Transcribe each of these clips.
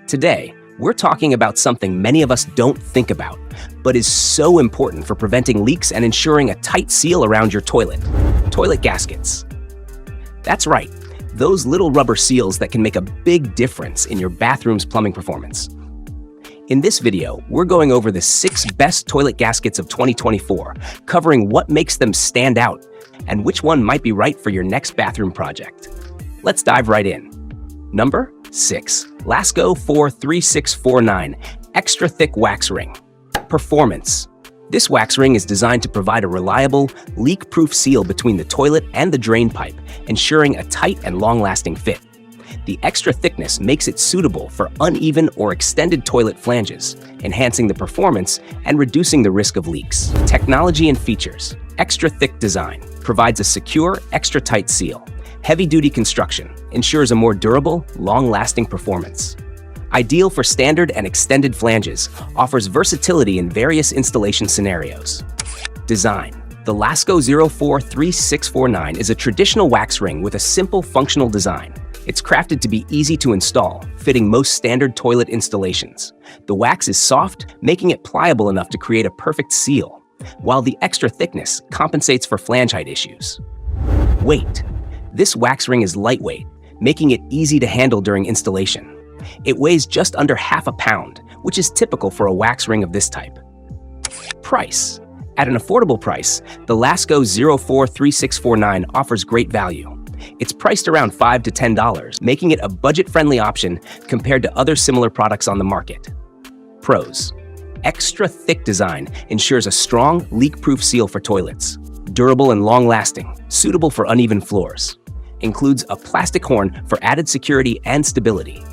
Today, we're talking about something many of us don't think about, but is so important for preventing leaks and ensuring a tight seal around your toilet. Toilet gaskets. That's right, those little rubber seals that can make a big difference in your bathroom's plumbing performance. In this video, we're going over the 6 best toilet gaskets of 2024, covering what makes them stand out and which one might be right for your next bathroom project. Let's dive right in. Number 6. LASCO 43649 Extra Thick Wax Ring. Performance. This wax ring is designed to provide a reliable, leak-proof seal between the toilet and the drain pipe, ensuring a tight and long-lasting fit. The extra thickness makes it suitable for uneven or extended toilet flanges, enhancing the performance and reducing the risk of leaks. Technology and features. Extra thick design provides a secure, extra tight seal. Heavy-duty construction ensures a more durable, long-lasting performance. Ideal for standard and extended flanges, offers versatility in various installation scenarios. Design. The LASCO 43649 is a traditional wax ring with a simple, functional design. It's crafted to be easy to install, fitting most standard toilet installations. The wax is soft, making it pliable enough to create a perfect seal, while the extra thickness compensates for flange height issues. Weight. This wax ring is lightweight, making it easy to handle during installation. It weighs just under half a pound, which is typical for a wax ring of this type. Price. At an affordable price, the LASCO 43649 offers great value. It's priced around $5 to $10, making it a budget-friendly option compared to other similar products on the market. Pros. Extra thick design ensures a strong, leak-proof seal for toilets. Durable and long-lasting, suitable for uneven floors. Includes a plastic horn for added security and stability.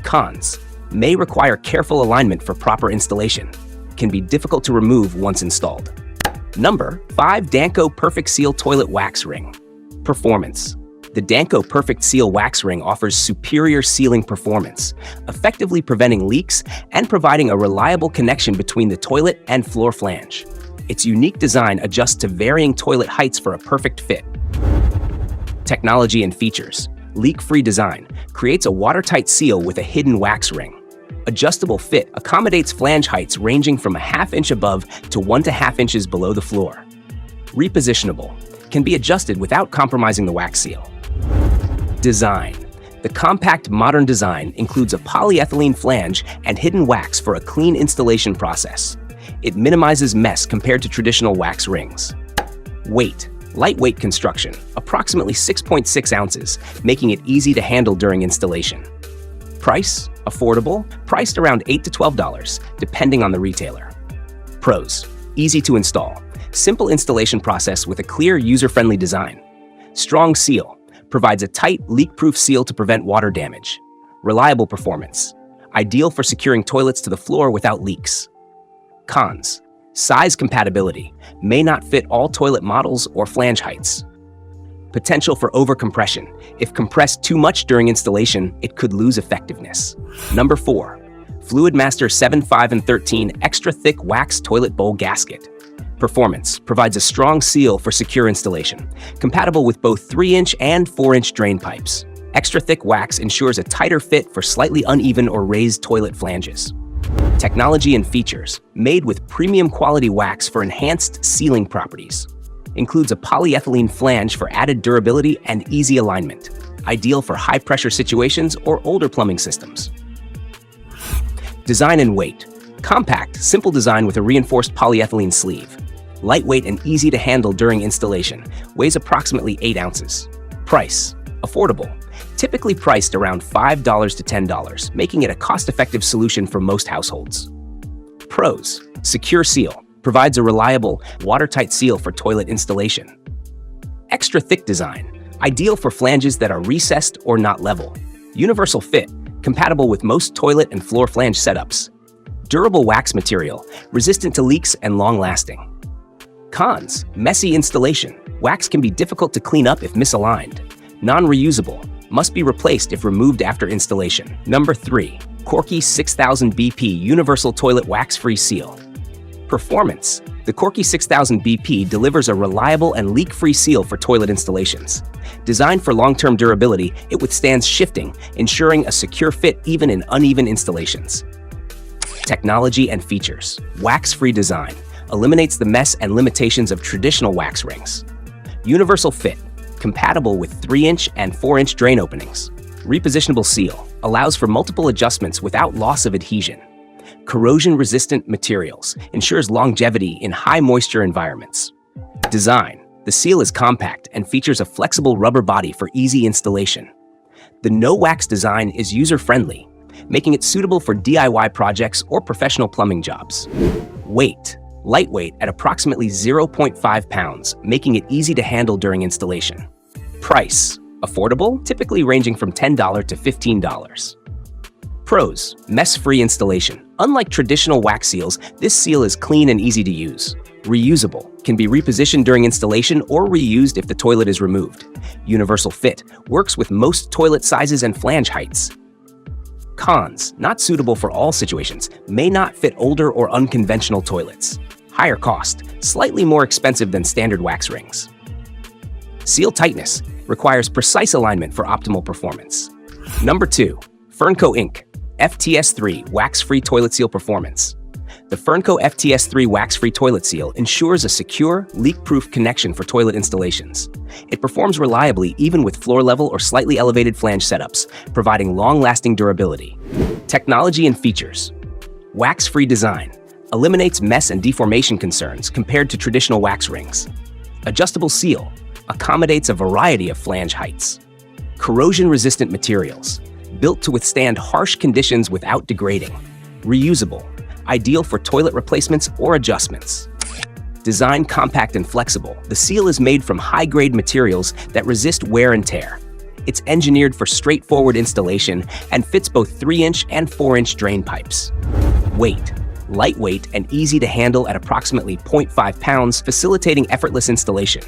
Cons. May require careful alignment for proper installation. Can be difficult to remove once installed. Number 5. Danco Perfect Seal Toilet Wax Ring. Performance. The Danco Perfect Seal Wax Ring offers superior sealing performance, effectively preventing leaks and providing a reliable connection between the toilet and floor flange. Its unique design adjusts to varying toilet heights for a perfect fit. Technology and features. Leak-free design creates a watertight seal with a hidden wax ring. Adjustable fit accommodates flange heights ranging from a ½ inch above to 1 to ½ inches below the floor. Repositionable. Can be adjusted without compromising the wax seal. Design. The compact, modern design includes a polyethylene flange and hidden wax for a clean installation process. It minimizes mess compared to traditional wax rings. Weight. Lightweight construction, approximately 6.6 ounces, making it easy to handle during installation. Price. Affordable, priced around $8 to $12, depending on the retailer. Pros. Easy to install. Simple installation process with a clear, user-friendly design. Strong seal. Provides a tight, leak-proof seal to prevent water damage. Reliable performance. Ideal for securing toilets to the floor without leaks. Cons. Size compatibility. May not fit all toilet models or flange heights. Potential for overcompression. If compressed too much during installation, it could lose effectiveness. Number 4. Fluidmaster 7, 5, and 13 Extra Thick Wax Toilet Bowl Gasket. Performance. Provides a strong seal for secure installation. Compatible with both 3-inch and 4-inch drain pipes. Extra thick wax ensures a tighter fit for slightly uneven or raised toilet flanges. Technology and features. Made with premium quality wax for enhanced sealing properties. Includes a polyethylene flange for added durability and easy alignment. Ideal for high-pressure situations or older plumbing systems. Design and weight. Compact, simple design with a reinforced polyethylene sleeve. Lightweight and easy to handle during installation. Weighs approximately 8 ounces. Price. Affordable. Typically priced around $5 to $10, making it a cost-effective solution for most households. Pros. Secure seal. Provides a reliable, watertight seal for toilet installation. Extra thick design. Ideal for flanges that are recessed or not level. Universal fit. Compatible with most toilet and floor flange setups. Durable wax material. Resistant to leaks and long-lasting. Cons. Messy installation. Wax can be difficult to clean up if misaligned. Non-reusable. Must be replaced if removed after installation. Number 3. Korky 6000 BP Universal Toilet Wax-Free Seal. Performance. The Korky 6000 BP delivers a reliable and leak-free seal for toilet installations. Designed for long-term durability, it withstands shifting, ensuring a secure fit even in uneven installations. Technology and features. Wax-free design. Eliminates the mess and limitations of traditional wax rings. Universal fit. Compatible with 3-inch and 4-inch drain openings. Repositionable seal. Allows for multiple adjustments without loss of adhesion. Corrosion-resistant materials. Ensures longevity in high-moisture environments. Design. The seal is compact and features a flexible rubber body for easy installation. The no-wax design is user-friendly, making it suitable for DIY projects or professional plumbing jobs. Weight. Lightweight at approximately 0.5 pounds, making it easy to handle during installation. Price. Affordable, typically ranging from $10 to $15. Pros. Mess-free installation. Unlike traditional wax seals, this seal is clean and easy to use. Reusable. Can be repositioned during installation or reused if the toilet is removed. Universal fit. Works with most toilet sizes and flange heights. Cons. Not suitable for all situations. May not fit older or unconventional toilets. Higher cost. Slightly more expensive than standard wax rings. Seal tightness. Requires precise alignment for optimal performance. Number 2. Fernco Inc. FTS3 Wax-Free Toilet Seal Performance. The Fernco FTS3 Wax-Free Toilet Seal ensures a secure, leak-proof connection for toilet installations. It performs reliably even with floor-level or slightly elevated flange setups, providing long-lasting durability. Technology and features. Wax-free design. Eliminates mess and deformation concerns compared to traditional wax rings. Adjustable seal. Accommodates a variety of flange heights. Corrosion-resistant materials. Built to withstand harsh conditions without degrading. Reusable. Ideal for toilet replacements or adjustments. Designed compact and flexible, the seal is made from high-grade materials that resist wear and tear. It's engineered for straightforward installation and fits both 3-inch and 4-inch drain pipes. Weight. Lightweight and easy to handle at approximately 0.5 pounds, facilitating effortless installation.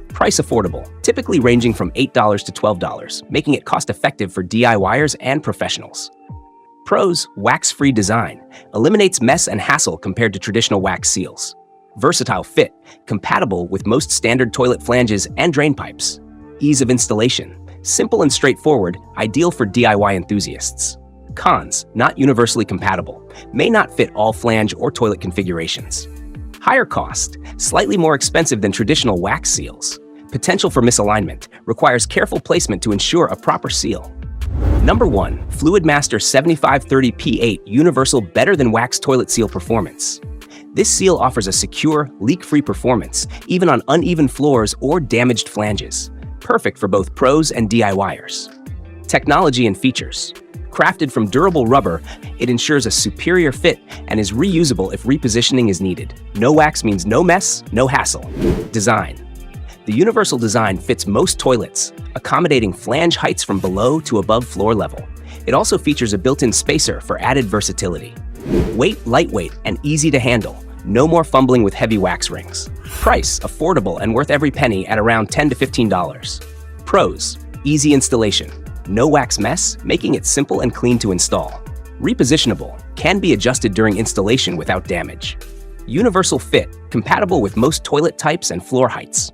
Price affordable, typically ranging from $8 to $12, making it cost-effective for DIYers and professionals. Pros. Wax-free design. Eliminates mess and hassle compared to traditional wax seals. Versatile fit. Compatible with most standard toilet flanges and drain pipes. Ease of installation. Simple and straightforward, ideal for DIY enthusiasts. Cons. Not universally compatible. May not fit all flange or toilet configurations. Higher cost. Slightly more expensive than traditional wax seals. Potential for misalignment. Requires careful placement to ensure a proper seal. Number 1. Fluidmaster 7530P8 Universal Better Than Wax Toilet Seal Performance. This seal offers a secure, leak-free performance, even on uneven floors or damaged flanges. Perfect for both pros and DIYers. Technology and features. Crafted from durable rubber, it ensures a superior fit and is reusable if repositioning is needed. No wax means no mess, no hassle. Design. The universal design fits most toilets, accommodating flange heights from below to above floor level. It also features a built-in spacer for added versatility. Weight lightweight and easy to handle. No more fumbling with heavy wax rings. Price affordable and worth every penny at around $10 to $15. Pros. Easy installation. No wax mess, making it simple and clean to install. Repositionable. Can be adjusted during installation without damage. Universal fit. Compatible with most toilet types and floor heights.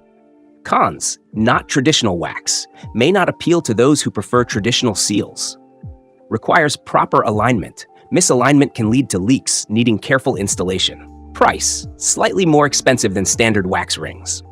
Cons. Not traditional wax. May not appeal to those who prefer traditional seals. Requires proper alignment. Misalignment can lead to leaks, needing careful installation. Price. Slightly more expensive than standard wax rings.